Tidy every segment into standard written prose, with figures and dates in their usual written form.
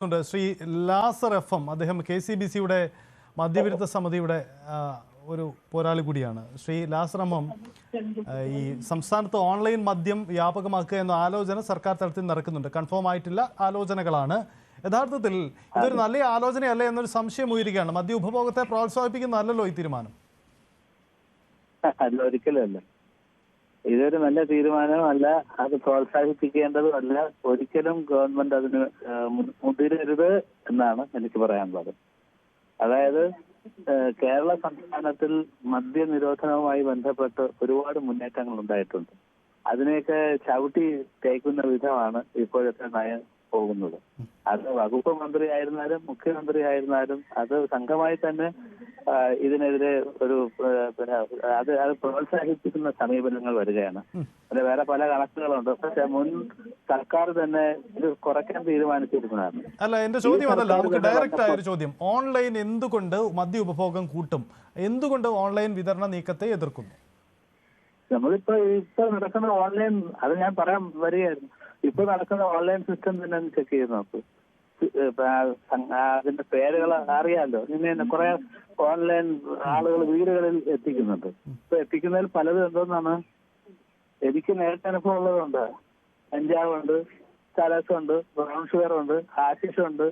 ശ്രീ ലാസർ എഫ്.എം. അദ്ദേഹം KCBC-യുടെ മദ്യവിരുദ്ധ സമിതിയുടെ ഒരു പോരാളി കൂടിയാണ്. ശ്രീ ലാസർ എം.എം, ഈ സംസ്ഥാനത്ത് ഓൺലൈൻ മദ്യം വ്യാപകമാക്കുക എന്ന ആലോചന സർക്കാർ തലത്തിൽ നടക്കുന്നുണ്ട്. കൺഫേം ആയിട്ടില്ല, ആലോചനകളാണ്. യഥാർത്ഥത്തിൽ ഇതൊരു നല്ല ആലോചനയല്ല എന്നൊരു സംശയം ഉയരുകയാണ്. മദ്യ ഉപഭോഗത്തെ പ്രോത്സാഹിപ്പിക്കുന്നതല്ലോ ഈ തീരുമാനം. അല്ല, ഒരിക്കലുമല്ല. ഇതൊരു നല്ല തീരുമാനമല്ല, അത് പ്രോത്സാഹിപ്പിക്കേണ്ടതുമല്ല. ഒരിക്കലും ഗവൺമെന്റ് അതിന് മുതിരരുത് എന്നാണ് എനിക്ക് പറയാനുള്ളത്. അതായത് കേരള സംസ്ഥാനത്തിൽ മദ്യനിരോധനവുമായി ബന്ധപ്പെട്ട് ഒരുപാട് മുന്നേറ്റങ്ങൾ ഉണ്ടായിട്ടുണ്ട്. അതിനെയൊക്കെ ചവിട്ടി തേക്കുന്ന വിധമാണ് ഇപ്പോഴത്തെ നയം പോകുന്നത്. അത് വകുപ്പ് മന്ത്രി ആയിരുന്നാലും മുഖ്യമന്ത്രി ആയിരുന്നാലും അത് സംഘമായി തന്നെ ഇതിനെതിരെ ഒരു അത് പ്രോത്സാഹിപ്പിക്കുന്ന സമീപനങ്ങൾ വരികയാണ്. അത് വേറെ പല കണക്കുകളുണ്ട്. പക്ഷെ മുൻ സർക്കാർ തന്നെ ഇത് കുറയ്ക്കാൻ തീരുമാനിച്ചിരുന്നതാണ്. അല്ല, എന്റെ ചോദ്യം അതല്ല, നമുക്ക് ഡയറക്റ്റ് ആയ ഒരു ചോദ്യം. ഓൺലൈൻ എന്തുകൊണ്ട് മദ്യ ഉപഭോഗം കൂട്ടും? എന്തുകൊണ്ട് ഓൺലൈൻ വിതരണ നീക്കത്തെ എതിർക്കുന്നു? നമ്മളിപ്പോ നടക്കുന്ന ഓൺലൈൻ, അത് ഞാൻ പറയാൻ വരികയായിരുന്നു. ഇപ്പൊ നടക്കുന്ന ഓൺലൈൻ സിസ്റ്റം തന്നെ ചെക്ക് ചെയ്ത് നോക്കൂ. അതിന്റെ പേരുകൾ അറിയാമല്ലോ. ഇങ്ങനെ കുറെ ഓൺലൈൻ ആളുകൾ വീടുകളിൽ എത്തിക്കുന്നുണ്ട്. ഇപ്പൊ എത്തിക്കുന്നതിൽ പലതും എന്തോന്നാണ്, എനിക്ക് നേരത്തെ അനുഭവം ഉള്ളതുണ്ട്. കഞ്ചാവുണ്ട്, ചരസുണ്ട്, ബ്രൗൺ ഷുഗർ ഉണ്ട്, ഹാഷിഷ് ഉണ്ട്,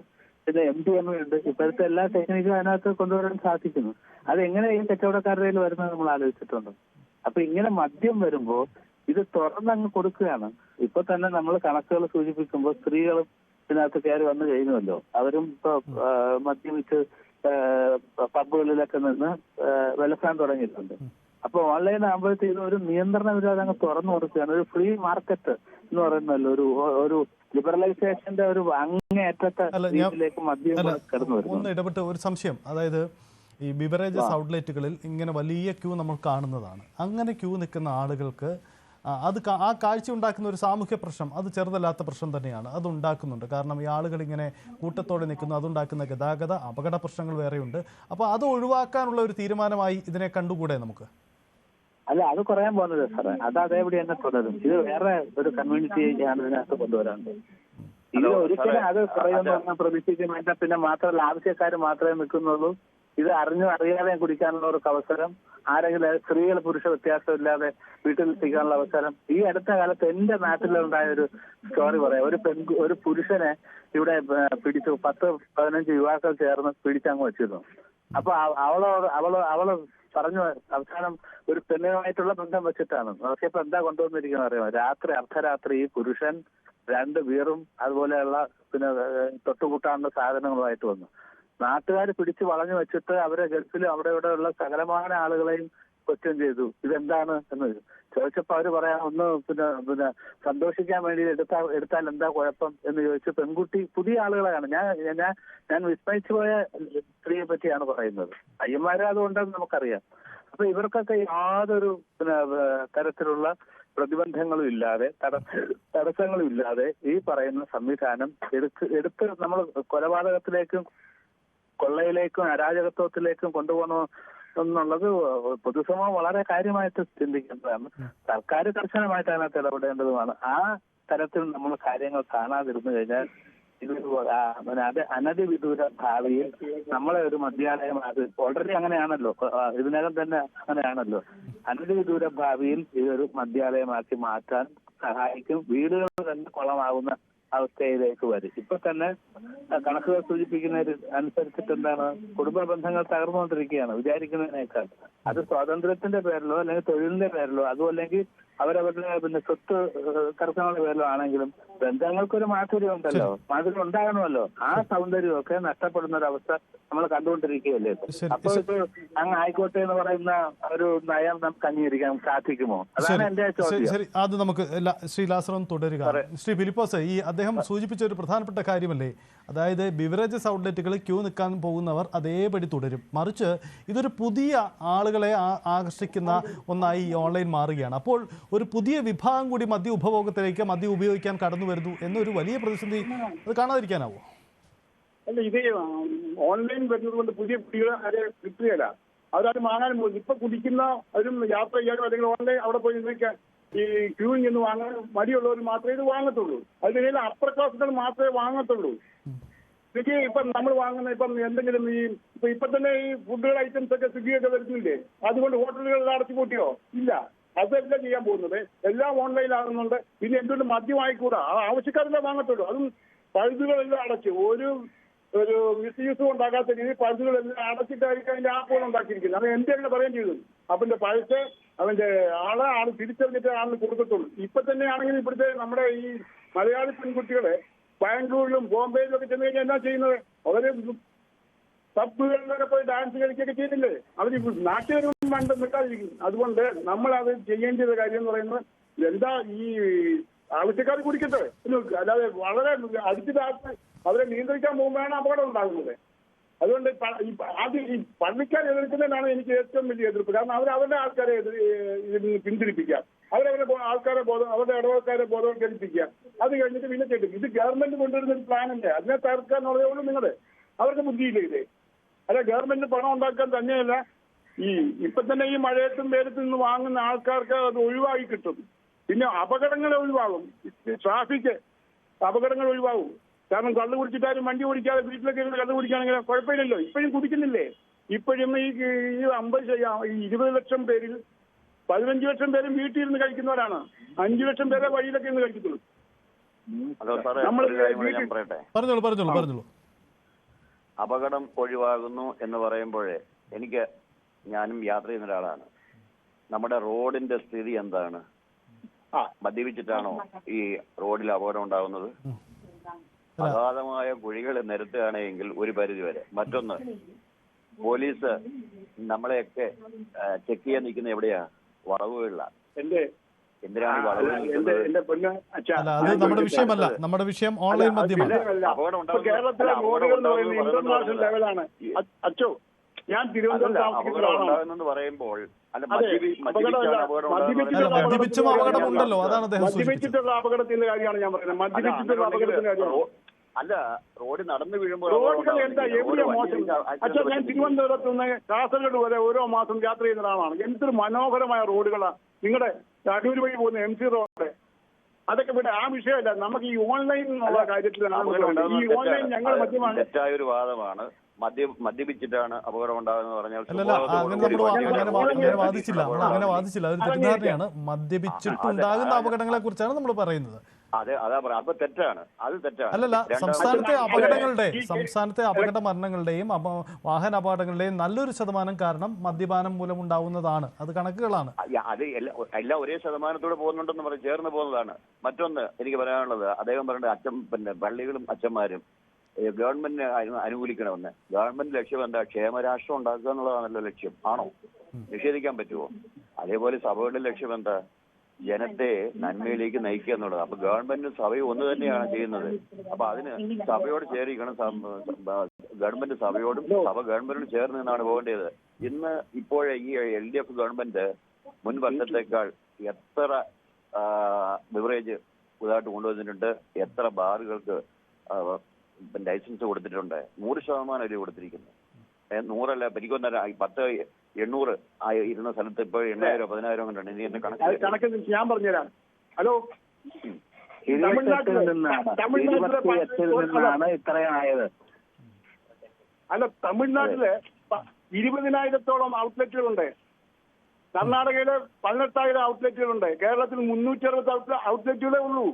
പിന്നെ MDMA ഉണ്ട്. ഇപ്പോഴത്തെ എല്ലാ ടെക്നിക്കും അതിനകത്ത് കൊണ്ടുവരാൻ സാധിക്കുന്നു. അതെങ്ങനെ ഈ കച്ചവടക്കാരുടെ കയ്യിൽ വരുന്നത് നമ്മൾ ആലോചിച്ചിട്ടുണ്ട്. അപ്പൊ ഇങ്ങനെ മദ്യം വരുമ്പോ ഇത് തുറന്നങ്ങ് കൊടുക്കുകയാണ്. ഇപ്പൊ തന്നെ നമ്മൾ കണക്കുകൾ സൂചിപ്പിക്കുമ്പോൾ സ്ത്രീകളും ഇതിനകത്ത് കയറി വന്നു കഴിഞ്ഞുവല്ലോ. അവരും ഇപ്പൊ മദ്യപിച്ച് പബ്ബുകളിലൊക്കെ നിന്ന് വിലസാൻ തുടങ്ങിയിട്ടുണ്ട്. അപ്പൊ ഓൺലൈൻ ആകുമ്പോഴത്തേക്കും ഒരു നിയന്ത്രണമില്ലാതെ അങ്ങ് തുറന്നു കൊടുക്കുകയാണ്. ഒരു ഫ്രീ മാർക്കറ്റ് എന്ന് പറയുന്നല്ലോ, ഒരു ലിബറലൈസേഷന്റെ ഒരു അങ്ങേയറ്റത്തെ രീതിയിലേക്ക് മദ്യം കടന്നു വരുന്നു. ഒന്ന് ഇടപെട്ട് ഒരു സംശയം, അതായത് ഈ ബിവറേജസ് ഔട്ട്ലെറ്റുകളിൽ ഇങ്ങനെ വലിയ ക്യൂ നമ്മൾ കാണുന്നതാണ്. അങ്ങനെ ക്യൂ നിൽക്കുന്ന ആളുകൾക്ക് ആ കാഴ്ച ഉണ്ടാക്കുന്ന ഒരു സാമൂഹ്യ പ്രശ്നം, അത് ചെറുതല്ലാത്ത പ്രശ്നം തന്നെയാണ്. അത് ഉണ്ടാക്കുന്നുണ്ട്. കാരണം ഈ ആളുകൾ ഇങ്ങനെ കൂട്ടത്തോടെ നിൽക്കുന്നു, അതുണ്ടാക്കുന്ന ഗതാഗത അപകട പ്രശ്നങ്ങൾ വേറെയുണ്ട്. അപ്പോൾ അത് ഒഴിവാക്കാനുള്ള ഒരു തീരുമാനമായി ഇതിനെ കണ്ടുകൂടെ നമുക്ക്? അല്ല, അത് കുറയാൻ പോകുന്നത് സാറേ, അത് അതേപടി തന്നെ തുടരും. ഇത് വേറെ ഒരു കമ്മ്യൂണിറ്റിയാണ് ഇതിനകത്ത് കൊണ്ടുവരാറുണ്ട്. ഇത് ഒരിക്കലും അത് കുറയുമെന്ന് പ്രതീക്ഷിക്കുന്നില്ല. പിന്നെ മാത്രമല്ല, ആവശ്യക്കാർ മാത്രമേ നിൽക്കുന്നുള്ളൂ. ഇത് അറിയാതെ കുടിക്കാനുള്ള ഒരു അവസരം, ആരെങ്കിലും സ്ത്രീകൾ പുരുഷ വ്യത്യാസമില്ലാതെ വീട്ടിൽ എത്തിക്കാനുള്ള അവസരം. ഈ അടുത്ത കാലത്ത് എന്റെ നാട്ടിലുണ്ടായ ഒരു സ്റ്റോറി പറയാം. ഒരു പുരുഷനെ ഇവിടെ പിടിച്ചു, 10-15 യുവാക്കൾ ചേർന്ന് പിടിച്ചങ്ങ് വെച്ചിരുന്നു. അപ്പൊ അവള് പറഞ്ഞു അവസാനം ഒരു പെണ്ണുമായിട്ടുള്ള ബന്ധം വെച്ചിട്ടാണ്. പക്ഷെ ഇപ്പൊ എന്താ കൊണ്ടുവന്നിരിക്കുന്നത് അറിയാമോ? അർദ്ധരാത്രി ഈ പുരുഷൻ 2 ബീറും അതുപോലെയുള്ള പിന്നെ തൊട്ടുകൂട്ടാനുള്ള സാധനങ്ങളുമായിട്ട് വന്നു. നാട്ടുകാർ പിടിച്ച് വളഞ്ഞു വെച്ചിട്ട് അവരെ ഗൾഫിലും അവിടെ ഇവിടെയുള്ള സകലമായ ആളുകളെയും ക്വസ്റ്റ്യൻ ചെയ്തു. ഇതെന്താണ് എന്ന് ചോദിച്ചപ്പോ അവര് പറയാൻ ഒന്ന് പിന്നെ സന്തോഷിക്കാൻ വേണ്ടി എടുത്താൽ എന്താ കുഴപ്പം എന്ന് ചോദിച്ചു. പെൺകുട്ടി പുതിയ ആളുകളെയാണ്. ഞാൻ വിസ്മയിച്ചു പോയ സ്ത്രീയെ പറ്റിയാണ് പറയുന്നത്. അയ്യന്മാരെ അതുകൊണ്ടെന്ന് നമുക്കറിയാം. അപ്പൊ ഇവർക്കൊക്കെ യാതൊരു തരത്തിലുള്ള പ്രതിബന്ധങ്ങളും ഇല്ലാതെ തടസ്സങ്ങളും ഇല്ലാതെ ഈ പറയുന്ന സംവിധാനം എടുത്ത് നമ്മൾ കൊലപാതകത്തിലേക്കും കൊള്ളയിലേക്കും അരാജകത്വത്തിലേക്കും കൊണ്ടുപോകണോ എന്നുള്ളത് പൊതുസമൂഹം വളരെ കാര്യമായിട്ട് ചിന്തിക്കേണ്ടതാണ്. സർക്കാർ കർശനമായിട്ട് അതിനകത്ത് ഇടപെടേണ്ടതുമാണ്. ആ തരത്തിൽ നമ്മൾ കാര്യങ്ങൾ കാണാതിരുന്നു കഴിഞ്ഞാൽ ഇതൊരു അനധിവിദൂര ഭാവിയിൽ നമ്മളെ ഒരു മദ്യാലയം, അത് ഓൾറെഡി അങ്ങനെയാണല്ലോ, ഇതിനകം തന്നെ അങ്ങനെയാണല്ലോ, അനധിവിദൂര ഭാവിയിൽ ഇതൊരു മദ്യാലയമാക്കി മാറ്റാൻ സഹായിക്കും. വീടുകൾ തന്നെ കുളമാകുന്ന അവസ്ഥയിലേക്ക് വരും. ഇപ്പൊ തന്നെ കണക്കുകൾ സൂചിപ്പിക്കുന്ന അനുസരിച്ചിട്ട് എന്താണ്, കുടുംബ ബന്ധങ്ങൾ തകർന്നുകൊണ്ടിരിക്കുകയാണ് വിചാരിക്കുന്നതിനേക്കാൾ. അത് സ്വാതന്ത്ര്യത്തിന്റെ പേരിലോ അല്ലെങ്കിൽ തൊഴിലിന്റെ പേരിലോ അതും അല്ലെങ്കിൽ അവരവരുടെ പിന്നെ സ്വത്ത് തർക്കങ്ങളുടെ പേരിലോ ആണെങ്കിലും ബന്ധങ്ങൾക്കൊരു മാധുര്യം ഉണ്ടല്ലോ, മാധുര്യം ഉണ്ടാകണമല്ലോ. ആ സൗന്ദര്യമൊക്കെ നഷ്ടപ്പെടുന്ന ഒരവസ്ഥ നമ്മൾ കണ്ടുകൊണ്ടിരിക്കുകയല്ലേ. അപ്പൊ ഇത് അങ്ങ് ആയിക്കോട്ടെ എന്ന് പറയുന്ന ഒരു നയം നമുക്ക് അംഗീകരിക്കാൻ സാധിക്കുമോ? അതാണ് എന്റെ ചോദ്യം. അത് നമുക്ക് ശ്രീ ലാസറും തുടരുക. ശ്രീ ഫിലിപ്പോസ്, ഈ അദ്ദേഹം സൂചിപ്പിച്ച ഒരു പ്രധാനപ്പെട്ട കാര്യമല്ലേ, അതായത് ബിവറേജസ് ഔട്ട്ലെറ്റുകളിൽ ക്യൂ നിൽക്കാൻ പോകുന്നവർ അതേപടി തുടരും. മറിച്ച് ഇതൊരു പുതിയ ആളുകളെ ആകർഷിക്കുന്ന ഒന്നായി ഈ ഓൺലൈൻ മാറുകയാണ്. അപ്പോൾ ഒരു പുതിയ വിഭാഗം കൂടി മദ്യ ഉപഭോഗത്തിലേക്ക് മദ്യം ഉപയോഗിക്കാൻ കടന്നു വരുന്നു എന്നൊരു വലിയ പ്രതിസന്ധി അത് കാണാതിരിക്കാനാവോ? അല്ല, ഇത് ഓൺലൈൻ വരുന്നത് കൊണ്ട് പുതിയ കുട്ടികൾ അത് കിട്ടുകയില്ല. അവരത് വാങ്ങാൻ പോകുന്നു. ഇപ്പൊ കുടിക്കുന്ന ഒരു യാത്ര ചെയ്യാനും അല്ലെങ്കിൽ ഓൺലൈൻ അവിടെ പോയി നിൽക്കാൻ ഈ ക്യൂവിൽ നിന്ന് വാങ്ങാൻ മടിയുള്ളവർ മാത്രമേ ഇത് വാങ്ങത്തുള്ളൂ. അതിനിടയിൽ അപ്പർ ക്ലാസുകൾ മാത്രമേ വാങ്ങത്തുള്ളൂ. സ്വിഗ്ഗി ഇപ്പം നമ്മൾ വാങ്ങുന്ന ഇപ്പം എന്തെങ്കിലും ഇപ്പൊ തന്നെ ഈ ഫുഡുകൾ ഐറ്റംസ് ഒക്കെ സ്വിഗ്ഗിയൊക്കെ വരുന്നില്ലേ? അതുകൊണ്ട് ഹോട്ടലുകൾ അടച്ചു പൂട്ടിയോ? ഇല്ല. അതല്ല ചെയ്യാൻ പോകുന്നത്. എല്ലാം ഓൺലൈനിലാകുന്നുണ്ട്. പിന്നെ എന്തുകൊണ്ട് മദ്യം ആയിക്കൂടാ? ആവശ്യക്കാരെല്ലാം വാങ്ങത്തുള്ളൂ. അതും പഴുതുകളെല്ലാം അടച്ചു. ഒരു മിസ്യൂസും ഉണ്ടാകാത്ത രീതിയിൽ പഴുതുകളെല്ലാം അടച്ചിട്ടായിരിക്കും അതിന്റെ ആപ്പുകൾ ഉണ്ടാക്കിയിരിക്കുന്നത്. അത് എന്റെ തന്നെ പറയുകയും ചെയ്തു. അവന്റെ പഴുത്ത് അവന്റെ ആള് തിരിച്ചറിഞ്ഞിട്ട് ആളിന് കൊടുക്കത്തുള്ളൂ. ഇപ്പൊ തന്നെ ആണെങ്കിൽ ഇവിടുത്തെ നമ്മുടെ ഈ മലയാളി പെൺകുട്ടികളെ ബാംഗ്ലൂരിലും ബോംബെയിലും ഒക്കെ ചെന്ന് കഴിഞ്ഞാൽ എന്നാ ചെയ്യുന്നത്? അവര് പബ്ബുകളിലൊക്കെ പോയി ഡാൻസ് കളിക്കുകയൊക്കെ ചെയ്യുന്നില്ലേ? അവർ നാട്ടുകാരും വേണ്ട നിൽക്കാതിരിക്കും. അതുകൊണ്ട് നമ്മൾ അത് ചെയ്യേണ്ട കാര്യം എന്ന് പറയുന്നത് എന്താ, ഈ ആവശ്യക്കാർ കുടിക്കട്ടെ, അല്ലാതെ വളരെ അടിച്ചിട്ട് അവരെ നിയന്ത്രിക്കാൻ പോകുമ്പോഴാണ് അപകടം ഉണ്ടാകുന്നത്. അതുകൊണ്ട് ആദ്യം ഈ പള്ളിക്കാർ എതിർക്കുന്നതിനാണ് എനിക്ക് ഏറ്റവും വലിയ എതിർപ്പ്. കാരണം അവരുടെ ആൾക്കാരെ പിന്തിരിപ്പിക്കുക, അവരവരുടെ ആൾക്കാരെ അവരുടെ ഇടവക്കാരെ ബോധവൽക്കരിപ്പിക്കുക, അത് കഴിഞ്ഞിട്ട് പിന്നെ ചെയ്തു. ഇത് ഗവൺമെന്റ് കൊണ്ടുവരുന്ന ഒരു പ്ലാനല്ലേ, അതിനെ തകർക്കാന്നുള്ളതുകൊണ്ട് നിങ്ങള് അവർക്ക് ബുദ്ധിയില്ല. ഇത് അല്ല, ഗവൺമെന്റ് പണം ഉണ്ടാക്കാൻ തന്നെയല്ല, ഇപ്പൊ തന്നെ ഈ മഴയത്തും വേലത്തിൽ നിന്ന് വാങ്ങുന്ന ആൾക്കാർക്ക് അത് ഒഴിവാക്കി കിട്ടും. പിന്നെ അപകടങ്ങൾ ഒഴിവാകും, ട്രാഫിക് അപകടങ്ങൾ ഒഴിവാകും. കാരണം കള്ളു കുടിച്ചിട്ടാരും വണ്ടി ഓടിക്കാതെ വീട്ടിലൊക്കെ കള്ളു കുടിക്കുകയാണെങ്കിൽ കുഴപ്പമില്ലല്ലോ. ഇപ്പോഴും കുടിക്കുന്നില്ലേ? ഇപ്പോഴും ഈ 20 ലക്ഷം പേരിൽ 15 ലക്ഷം പേരും വീട്ടിൽ ഇരുന്ന് കഴിക്കുന്നവരാണ്. 5 ലക്ഷം പേരെ വഴിയിലൊക്കെ ഇരുന്ന് കഴിക്കത്തുള്ളൂ. പറഞ്ഞോളൂ. അപകടം ഒഴിവാകുന്നു എന്ന് പറയുമ്പോഴേ ഞാനും യാത്ര ചെയ്യുന്ന ഒരാളാണ്. നമ്മുടെ റോഡിന്റെ സ്ഥിതി എന്താണ്? മദ്യപിച്ചിട്ടാണോ ഈ റോഡിൽ അപകടം ഉണ്ടാകുന്നത്? അഗാധമായ കുഴികൾ നിരത്തുകയാണെങ്കിൽ ഒരു പരിധി വരെ. മറ്റൊന്ന്, പോലീസ് നമ്മളെയൊക്കെ ചെക്ക് ചെയ്യാൻ നിൽക്കുന്ന എവിടെയാ? വളവുകളിലാണ്. എന്തിനാണ് വളവ്? അത് നമ്മുടെ വിഷയമല്ല. നമ്മുടെ വിഷയം ഓൺലൈൻ മദ്യമാണ്. അപകടം ഞാൻ തിരുവനന്തപുരത്ത് പറയുമ്പോൾ മദ്യപിച്ചും അപകടമുണ്ടല്ലോ, അതാണ് മദ്യപിച്ചിട്ടുള്ള അപകടത്തിന്റെ കാര്യമാണ് ഞാൻ പറയുന്നത്. മദ്യപിച്ചിട്ടുള്ള അപകടത്തിന്റെ കാര്യമാണ്. അല്ല, റോഡ് നടന്നു വീഴുമ്പോൾ റോഡുകൾ എന്താ എവിടെയാ മോശം? അച്ഛാ, ഞാൻ തിരുവനന്തപുരത്ത് നിന്ന് കാസർഗോഡ് വരെ ഓരോ മാസം യാത്ര ചെയ്യുന്ന ഒരാളാണ്. എന്തൊരു മനോഹരമായ റോഡുകളാണ് നിങ്ങളുടെ അടൂർ വഴി പോകുന്ന MC റോഡ്. അതൊക്കെ ഇവിടെ ആ വിഷയമല്ല. നമുക്ക് ഈ ഓൺലൈൻ എന്നുള്ള കാര്യത്തിലാണ്. ഈ ഓൺലൈൻ ഞങ്ങൾ മദ്യമാണ്. തെറ്റായ ഒരു വാദമാണ്. മദ്യപിച്ചിട്ടാണ് അപകടം ഉണ്ടാകുന്നത് പറഞ്ഞാൽ അങ്ങനെ വാദിച്ചില്ല. അതൊരു തെറ്റിദ്ധാരണയാണ്. മദ്യപിച്ചിട്ടുണ്ടാകുന്ന അപകടങ്ങളെ കുറിച്ചാണ് നമ്മൾ പറയുന്നത്. അതാ പറയാം. അപ്പൊ തെറ്റാണ്, അത് തെറ്റാണ്. അല്ലല്ല, സംസ്ഥാനത്തെ അപകട മരണങ്ങളുടെയും വാഹന അപകടങ്ങളുടെയും നല്ലൊരു ശതമാനം കാരണം മദ്യപാനം മൂലം ഉണ്ടാവുന്നതാണ്. അത് കണക്കുകളാണ്. അത് എല്ലാം ഒരേ ശതമാനത്തോടെ പോകുന്നുണ്ടെന്ന് ചേർന്ന് പോകുന്നതാണ്. മറ്റൊന്ന് എനിക്ക് പറയാനുള്ളത്, അദ്ദേഹം പറഞ്ഞ പള്ളികളും അച്ഛന്മാരും ഗവൺമെന്റിനെ അനുകൂലിക്കണമെന്ന്. ഗവൺമെന്റ് ലക്ഷ്യം എന്താ? ക്ഷേമരാഷ്ട്രം ഉണ്ടാക്കുക എന്നുള്ളതാണല്ലോ ലക്ഷ്യം. ആണോ? നിഷേധിക്കാൻ പറ്റുമോ? അതേപോലെ സഭകളുടെ ലക്ഷ്യം എന്താ? ജനത്തെ നന്മയിലേക്ക് നയിക്കുക എന്നുള്ളത്. അപ്പൊ ഗവൺമെന്റും സഭയും ഒന്ന് തന്നെയാണ് ചെയ്യുന്നത്. അപ്പൊ അതിന് സഭയോട് ചേരിക്കണം. ഗവൺമെന്റ് സഭയോടും സഭ ഗവൺമെന്റിനോട് ചേർന്ന് നിന്നാണ് പോകേണ്ടത്. ഇപ്പോഴേ ഈ LDF ഗവൺമെന്റ് മുൻ വർഷത്തേക്കാൾ എത്ര ബിവറേജ് പുതുതായിട്ട് കൊണ്ടുവന്നിട്ടുണ്ട്, എത്ര ബാറുകൾക്ക് ലൈസൻസ് കൊടുത്തിട്ടുണ്ട്? 100% അല്ലേ കൊടുത്തിരിക്കുന്നത്? 100 എനിക്കൊന്നര 10-800 ഇരുന്ന സ്ഥലത്ത് ഇപ്പോൾ 8,000 10,000 കൊണ്ടാണ്. ഇനി എന്റെ കണക്ക് ഞാൻ പറഞ്ഞുതരാം. ഹലോ, അല്ല, തമിഴ്നാട്ടില് 20,000-ഓളം ഔട്ട്ലെറ്റുകളുണ്ട്. കർണാടകയില് 18,000 ഔട്ട്ലെറ്റുകളുണ്ട്. കേരളത്തിൽ 360 ഔട്ട്ലെറ്റുകളേ ഉള്ളൂ.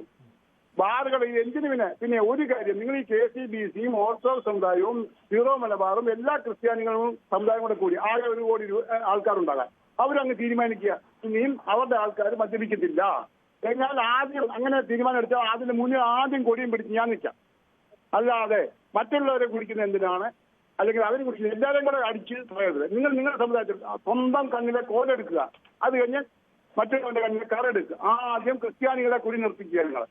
ബാറുകൾ എന്തിനു? പിന്നെ ഒരു കാര്യം, നിങ്ങൾ ഈ KCBC-യും ഓർത്തഡോക്സ് സമുദായവും സീറോ മലബാറും എല്ലാ ക്രിസ്ത്യാനികളും സമുദായം കൂടെ കൂടി ആകെ 1 കോടി ആൾക്കാരുണ്ടാകാൻ അവരങ്ങ് തീരുമാനിക്കുക ഇനിയും അവരുടെ ആൾക്കാർ മദ്യപിക്കത്തില്ല. എന്നാൽ ആദ്യം അങ്ങനെ തീരുമാനം എടുത്താൽ അതിന് മുന്നേ ആദ്യം കൊടിയും പിടിച്ച് ഞാൻ നിൽക്കാം. അല്ലാതെ മറ്റുള്ളവരെ കുടിക്കുന്ന എന്തിനാണ്? അല്ലെങ്കിൽ അവർ കുടിക്കുന്നത് എല്ലാവരും കൂടെ അടിച്ച് പറയരുത്. നിങ്ങളുടെ സമുദായത്തിൽ സ്വന്തം കണ്ണിലെ കോലെടുക്കുക, അത് കഴിഞ്ഞ് മറ്റുള്ളവരുടെ കണ്ണിലെ കറെടുക്കുക. ആദ്യം ക്രിസ്ത്യാനികളെ കുടി നിർത്തിക്കുക നിങ്ങൾ,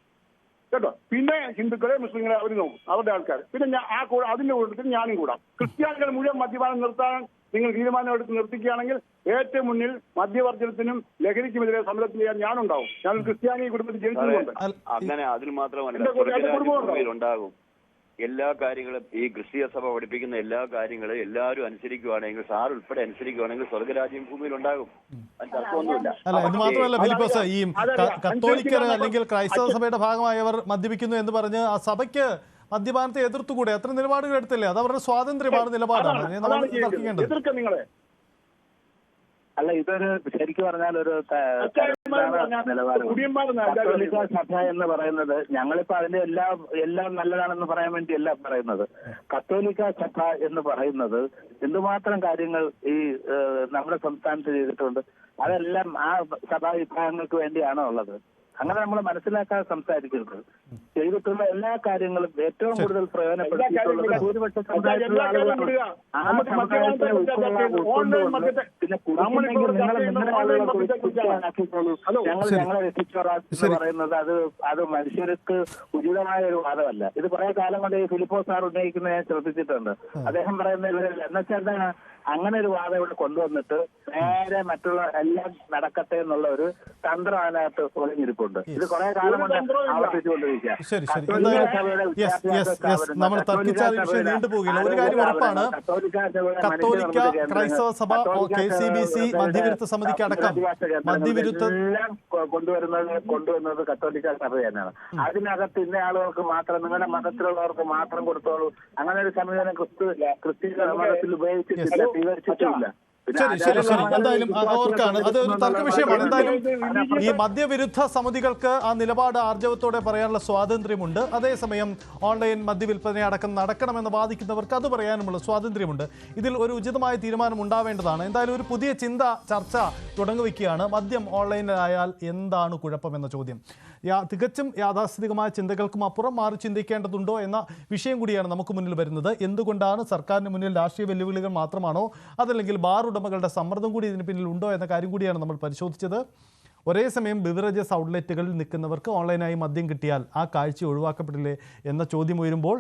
കേട്ടോ. പിന്നെ ഹിന്ദുക്കളെ മുസ്ലിങ്ങളെ അവർ നോക്കും, അവരുടെ ആൾക്കാർ. പിന്നെ അതിന്റെ കൂട്ടത്തിൽ ഞാനും കൂടാം. ക്രിസ്ത്യാനികൾ മുഴുവൻ മദ്യപാനം നിർത്താൻ നിങ്ങൾ തീരുമാനം എടുത്ത് നിർത്തിക്കുകയാണെങ്കിൽ ഏറ്റവും മുന്നിൽ മദ്യവർജനത്തിനും ലഹരിക്കുമെതിരെ സമരത്തിൽ ചെയ്യാൻ ഞാനുണ്ടാവും. ഞാൻ ക്രിസ്ത്യാനി കുടുംബത്തിൽ ജനിച്ചതുകൊണ്ട്. അങ്ങനെ അതിൽ മാത്രമല്ല ഉണ്ടാകും എല്ലാ കാര്യങ്ങളും. ഈ ക്രിസ്തീയ സഭ പഠിപ്പിക്കുന്ന എല്ലാ കാര്യങ്ങളും എല്ലാവരും അനുസരിക്കുകയാണെങ്കിൽ, സാർ ഉൾപ്പെടെ അനുസരിക്കുകയാണെങ്കിൽ സ്വർഗരാജ്യം ഭൂമിയിൽ ഉണ്ടാകും. തർക്കമൊന്നുമില്ല. അല്ല, ഇത് മാത്രമല്ല ഫിലിപ്പോസ്, ഈ കത്തോലിക്കർ അല്ലെങ്കിൽ ക്രൈസ്തവ സഭയുടെ ഭാഗമായവർ മദ്യപിക്കുന്നു എന്ന് പറഞ്ഞ് ആ സഭയ്ക്ക് മദ്യപാനത്തെ എതിർത്തുകൂടെ? അത്ര നിലപാടുകൾ എടുത്തില്ലേ? അത് അവരുടെ സ്വാതന്ത്ര്യമാണ്, നിലപാടാണ്. നമ്മൾ തർക്കിക്കേണ്ടത്. എതിർക്ക നിങ്ങളെ അല്ല, ഇതൊരു ശരിക്കും പറഞ്ഞാൽ ഒരു നിലവാരം. കത്തോലിക്ക സഭ എന്ന് പറയുന്നത്, ഞങ്ങളിപ്പോ അതിന്റെ എല്ലാം നല്ലതാണെന്ന് പറയാൻ വേണ്ടിയല്ല പറയുന്നത്. കത്തോലിക്ക സഭ എന്ന് പറയുന്നത് എന്തുമാത്രം കാര്യങ്ങൾ ഈ നമ്മുടെ സംസ്ഥാനത്ത് ചെയ്തിട്ടുണ്ട്. അതെല്ലാം ആ സഭാ വിഭാഗങ്ങൾക്ക് വേണ്ടിയാണോ ഉള്ളത്? അങ്ങനെ നമ്മൾ മനസ്സിലാക്കാതെ സംസാരിക്കരുത്. ചെയ്തിട്ടുള്ള എല്ലാ കാര്യങ്ങളും ഏറ്റവും കൂടുതൽ പ്രയോജനപ്പെടുത്തിയിട്ടുള്ളത് ഭൂരിപക്ഷ സമുദായത്തിലുള്ള ആളുകളാണ്. ആ സമുദായത്തെ ഉൾക്കൊണ്ടുകൊണ്ട് പിന്നെ കുടിക്കുന്നെങ്കിൽ നിങ്ങളെ ആക്കിക്കോളൂ, ഞങ്ങളെ രക്ഷിച്ചോളാം എന്ന് പറയുന്നത് അത് മനുഷ്യർക്ക് ഉചിതമായ ഒരു വാദമല്ല. ഇത് കുറെ കാലം കൊണ്ട് ഈ ഫിലിപ്പോസ് സാർ ഉന്നയിക്കുന്നത് ഞാൻ ശ്രദ്ധിച്ചിട്ടുണ്ട്. അദ്ദേഹം പറയുന്ന ഇവരല്ല എന്നുവെച്ചാൽ അങ്ങനെ ഒരു വാദം ഇവിടെ കൊണ്ടുവന്നിട്ട് നേരെ മറ്റുള്ള എല്ലാം നടക്കട്ടെ എന്നുള്ള ഒരു തന്ത്രം അതിനകത്ത് ഒളിഞ്ഞിരിപ്പുണ്ട്. ഇത് കുറെ കാലം കൊണ്ട് ആവർത്തിച്ചുകൊണ്ടിരിക്കുക. നമ്മൾ തർക്കിച്ച വിഷയം നീണ്ടുപോകില്ല. ഒരു കാര്യം ഉറപ്പാണ്, കത്തോലിക്ക ക്രൈസ്തവ സഭ, KCBC, മധ്യവിരുദ്ധ സമിതിക്ക് അടക്കം എല്ലാം കൊണ്ടുവന്നത് കത്തോലിക്ക സഭ തന്നെയാണ്. അതിനകത്ത് ഇന്ന ആളുകൾക്ക് മാത്രം, നിങ്ങളുടെ മതത്തിലുള്ളവർക്ക് മാത്രം കൊടുത്തോളൂ, അങ്ങനെ ഒരു സമീപനം ക്രിസ്ത്യൻ മതത്തിൽ ഉപയോഗിച്ചിട്ടില്ല, സ്വീകരിച്ചിട്ടില്ല. ശരി ശരി ശരി എന്തായാലും ഓർക്കാണ് അത് ഒരു തർക്ക വിഷയമാണ്. എന്തായാലും ഈ മദ്യവിരുദ്ധ സമിതികൾക്ക് ആ നിലപാട് ആർജവത്തോടെ പറയാനുള്ള സ്വാതന്ത്ര്യമുണ്ട്. അതേസമയം ഓൺലൈൻ മദ്യവിൽപ്പന അടക്കം നടക്കണമെന്ന് വാദിക്കുന്നവർക്ക് അത് പറയാനുമുള്ള സ്വാതന്ത്ര്യമുണ്ട്. ഇതിൽ ഒരു ഉചിതമായ തീരുമാനം ഉണ്ടാവേണ്ടതാണ്. എന്തായാലും ഒരു പുതിയ ചർച്ച തുടങ്ങുവയ്ക്കുകയാണ്. മദ്യം ഓൺലൈനിലായാൽ എന്താണ് കുഴപ്പമെന്ന ചോദ്യം തികച്ചും യാഥാസ്ഥിതികമായ ചിന്തകൾക്കും അപ്പുറം മാറി ചിന്തിക്കേണ്ടതുണ്ടോ എന്ന വിഷയം കൂടിയാണ് നമുക്ക് മുന്നിൽ വരുന്നത്. എന്തുകൊണ്ടാണ് സർക്കാരിന് മുന്നിൽ രാഷ്ട്രീയ വെല്ലുവിളികൾ മാത്രമാണോ, അതല്ലെങ്കിൽ ബാർ ഉടമകളുടെ സമ്മർദ്ദം കൂടി ഇതിന് പിന്നിൽ ഉണ്ടോ എന്ന കാര്യം കൂടിയാണ് നമ്മൾ പരിശോധിച്ചത്. ഒരേ സമയം ബിവറേജസ് ഔട്ട്ലെറ്റുകളിൽ നിൽക്കുന്നവർക്ക് ഓൺലൈനായി മദ്യം കിട്ടിയാൽ ആ കാഴ്ച ഒഴിവാക്കപ്പെടില്ലേ എന്ന ചോദ്യം ഉയരുമ്പോൾ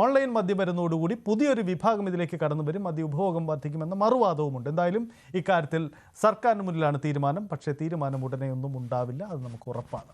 ഓൺലൈൻ മദ്യം വരുന്നതോടുകൂടി പുതിയൊരു വിഭാഗം ഇതിലേക്ക് കടന്നു വരും, മദ്യ ഉപഭോഗം വർദ്ധിക്കുമെന്ന മറുവാദവുമുണ്ട്. എന്തായാലും ഇക്കാര്യത്തിൽ സർക്കാരിന് മുന്നിലാണ് തീരുമാനം. പക്ഷേ തീരുമാനം ഉടനെ ഒന്നും ഉണ്ടാവില്ല, അത് നമുക്ക് ഉറപ്പാണ്.